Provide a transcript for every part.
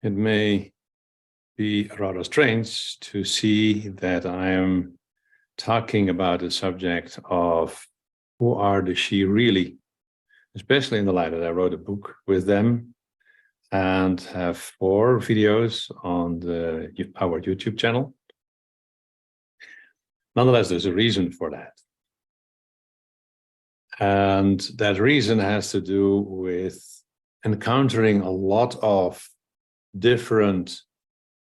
It may be rather strange to see that I am talking about the subject of who are the she really, especially in the light that I wrote a book with them and have 4 videos on our YouTube channel. Nonetheless, there's a reason for that. And that reason has to do with encountering a lot of different,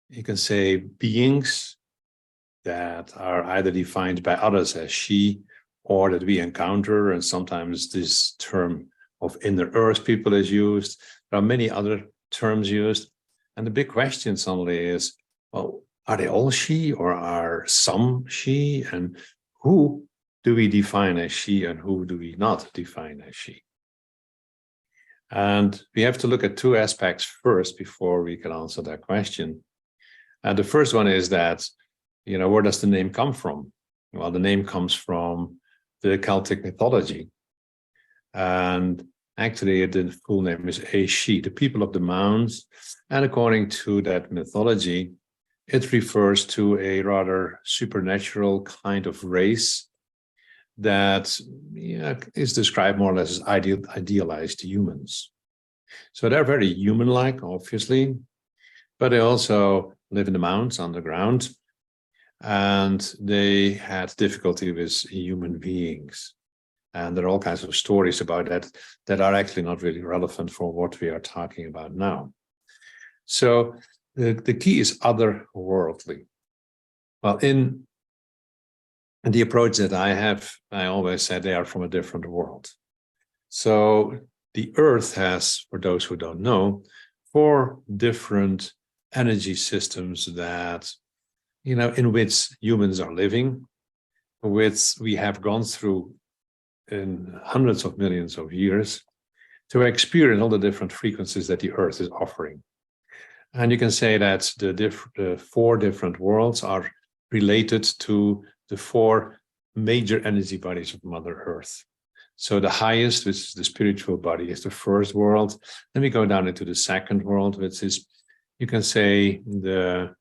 you can say, beings that are either defined by others as she or that we encounter. And sometimes this term of inner earth people is used. There are many other terms used. And the big question suddenly is, well, are they all she or are some she? And who do we define as she and who do we not define as she? And we have to look at 2 aspects first before we can answer that question. And the first one is that, where does the name come from? Well, the name comes from the Celtic mythology. And actually, the full name is a she, the people of the mounds. And according to that mythology, it refers to a rather supernatural kind of race that is described more or less as idealized humans. So they're very human-like, obviously, but they also live in the mountains underground, and they had difficulty with human beings. And there are all kinds of stories about that that are actually not really relevant for what we are talking about now. So the key is otherworldly. Well, in the approach that I have, I always said they are from a different world. So the Earth has, for those who don't know, 4 different energy systems that, in which humans are living, which we have gone through in hundreds of millions of years to experience all the different frequencies that the Earth is offering. And you can say that the 4 different worlds are related to the 4 major energy bodies of Mother Earth. So the highest, which is the spiritual body, is the first world. Then we go down into the second world, which is, you can say, the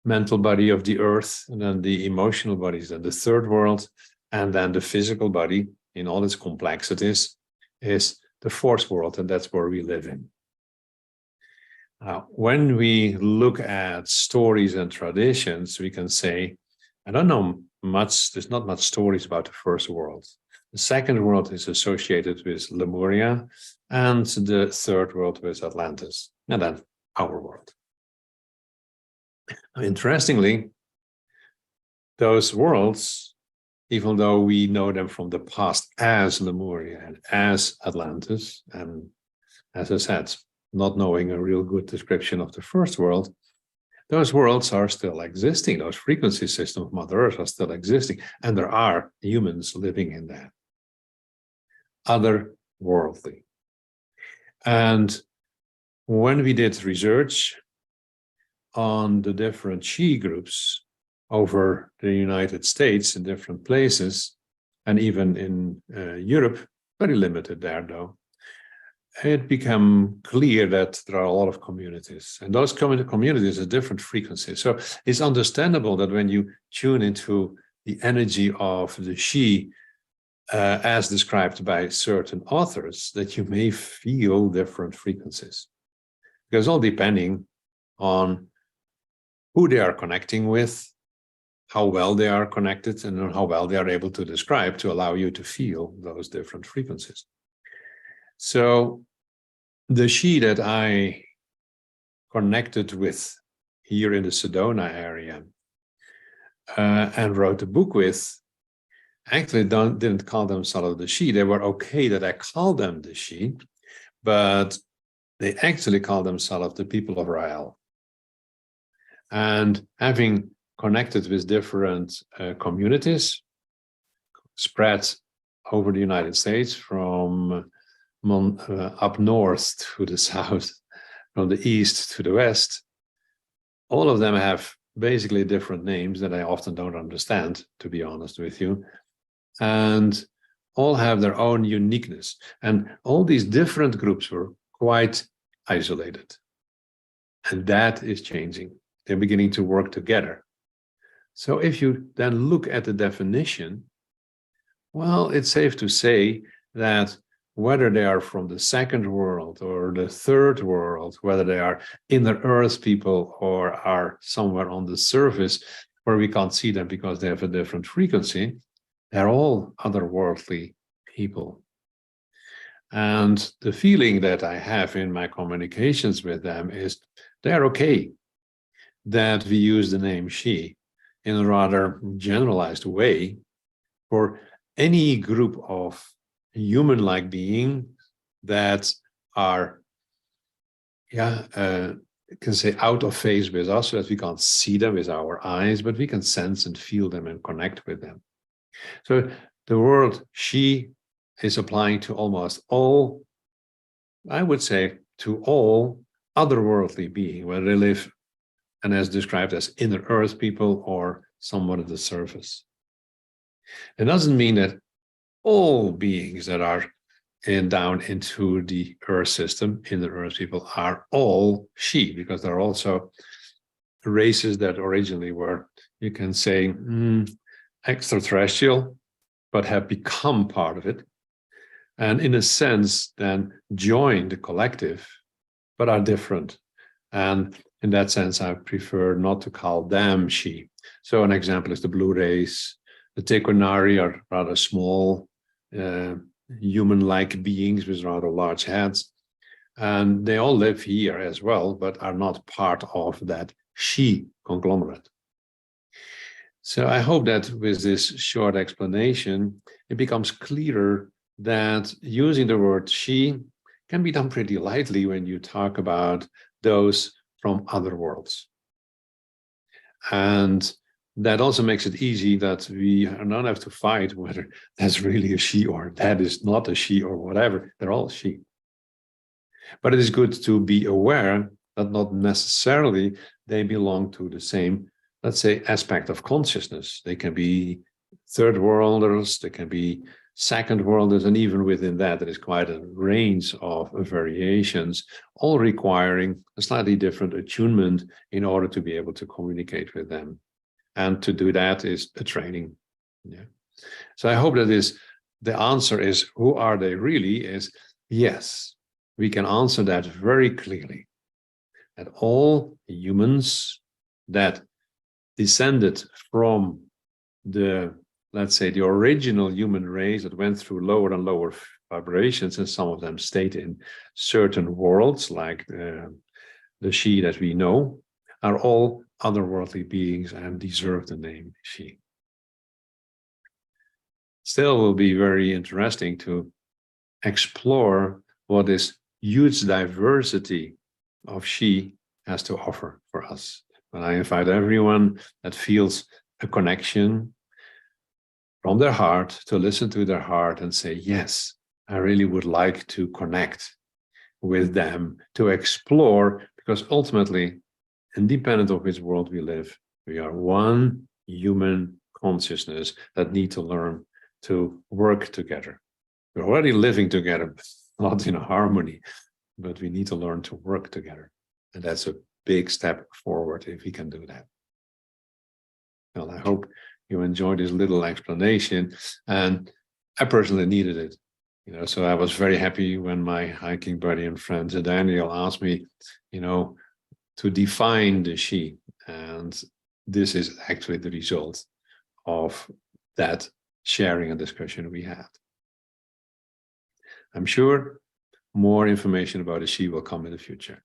mental body of the Earth, and then the emotional body is then the third world, and then the physical body, in all its complexities, is the 4th world, and that's where we live in. When we look at stories and traditions, we can say, I don't know much, there's not much stories about the first world. The second world is associated with Lemuria, and the third world with Atlantis, and then our world. Interestingly, those worlds, even though we know them from the past as Lemuria and as Atlantis, and as I said, not knowing a real good description of the first world, those worlds are still existing. Those frequency systems of Mother Earth are still existing, and there are humans living in that. Otherworldly. And when we did research on the different she groups over the United States in different places, and even in Europe, very limited there though, it became clear that there are a lot of communities, and those communities are different frequencies. So it's understandable that when you tune into the energy of the she, as described by certain authors, that you may feel different frequencies. Because all depending on who they are connecting with, how well they are connected, and how well they are able to describe to allow you to feel those different frequencies. So the she that I connected with here in the Sedona area and wrote a book with, actually didn't call themselves the she. They were okay that I called them the she, but they actually call themselves the people of Rael. And having connected with different communities spread over the United States, from up north to the south, from the east to the west, all of them have basically different names that I often don't understand, to be honest with you, and all have their own uniqueness. And all these different groups were quite isolated. And that is changing. They're beginning to work together. So if you then look at the definition, well, it's safe to say that whether they are from the second world or the third world, whether they are inner earth people or are somewhere on the surface where we can't see them because they have a different frequency, they're all otherworldly people. And the feeling that I have in my communications with them is they're okay that we use the name she in a rather generalized way for any group of human-like beings that are, can say out of phase with us, so that we can't see them with our eyes, but we can sense and feel them and connect with them. So the word she is applying to almost all, I would say, to all otherworldly beings, whether they live and as described as inner earth people or somewhat at the surface. It doesn't mean that all beings that are down into the earth system, inner earth people, are all she, because there are also races that originally were, you can say, extraterrestrial, but have become part of it. And in a sense, then join the collective, but are different. And in that sense, I prefer not to call them she. So an example is the blue race. The Tekonari are rather small, human-like beings with rather large heads. And they all live here as well, but are not part of that she conglomerate. So I hope that with this short explanation, it becomes clearer that using the word she can be done pretty lightly when you talk about those from other worlds. And that also makes it easy that we don't have to fight whether that's really a she or that is not a she or whatever. They're all she. But it is good to be aware that not necessarily they belong to the same, let's say, aspect of consciousness. They can be third worlders, they can be second worlders, and even within that, there is quite a range of variations, all requiring a slightly different attunement in order to be able to communicate with them. And to do that is a training. Yeah. So I hope that the answer is, who are they really? Is yes, we can answer that very clearly. That all humans that descended from the, let's say, the original human race that went through lower and lower vibrations, and some of them stayed in certain worlds, like the she that we know, are all otherworldly beings and deserve the name she. Still will be very interesting to explore what this huge diversity of she has to offer for us. And I invite everyone that feels a connection from their heart to listen to their heart and say, yes, I really would like to connect with them, to explore, because ultimately, independent of which world we live, we are one human consciousness that need to learn to work together. We're already living together, not in harmony, but we need to learn to work together. And that's a big step forward if we can do that. Well, I hope you enjoyed this little explanation, and I personally needed it. So I was very happy when my hiking buddy and friend Daniel asked me, to define the she, and this is actually the result of that sharing and discussion we had. I'm sure more information about the she will come in the future.